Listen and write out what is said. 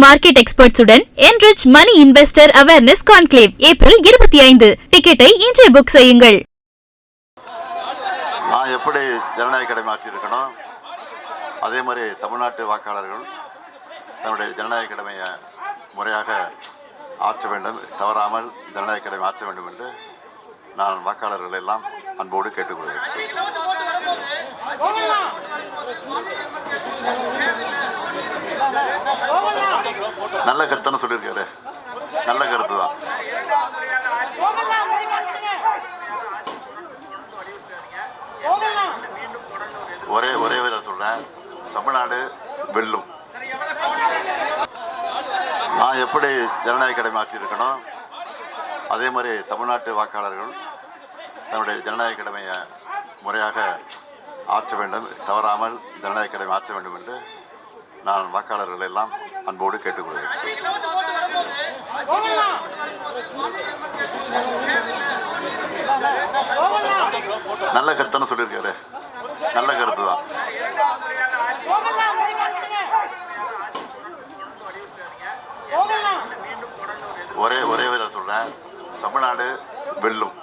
Market எக்ஸ்பர்ட்ஸுடன் enrich money investor awareness conclave April 25. டிக்கெட்டை இன்றே book செய்யுங்கள். நான் எப்படி ஜனநாயக கடமை ஆற்றியிருக்கணும், அதே மாதிரி தமிழ்நாட்டு வாக்காளர்கள் தன்னுடைய ஜனநாயக கடமையை முறையாக ஆற்ற வேண்டும், தவறாமல் ஜனநாயக கடமை ஆற்ற வேண்டும் என்று நான் வாக்காளர்கள் எல்லாம் அன்போடு கேட்டுக்கொள்கிறேன். நல்ல கருத்துன்னு சொல்லியிருக்காரு, நல்ல கருத்து தான். ஒரே சொல்றேன், தமிழ்நாடு வெல்லும். நான் எப்படி ஜனநாயக கடமை ஆற்றியிருக்கணும், அதே மாதிரி தமிழ்நாட்டு வாக்காளர்கள் தன்னுடைய ஜனநாயக கடமையை முறையாக ஆற்ற வேண்டும், தவறாமல் ஜனநாயக கடமை ஆற்ற வேண்டும் என்று நான் வாக்காளர்கள் எல்லாம் அன்போடு கேட்டுக்கொள்கிறேன். நல்ல கருத்துன்னு சொல்லியிருக்காரு, நல்ல கருத்து தான். ஒரே சொல்றேன், தமிழ்நாடு வெல்லும்.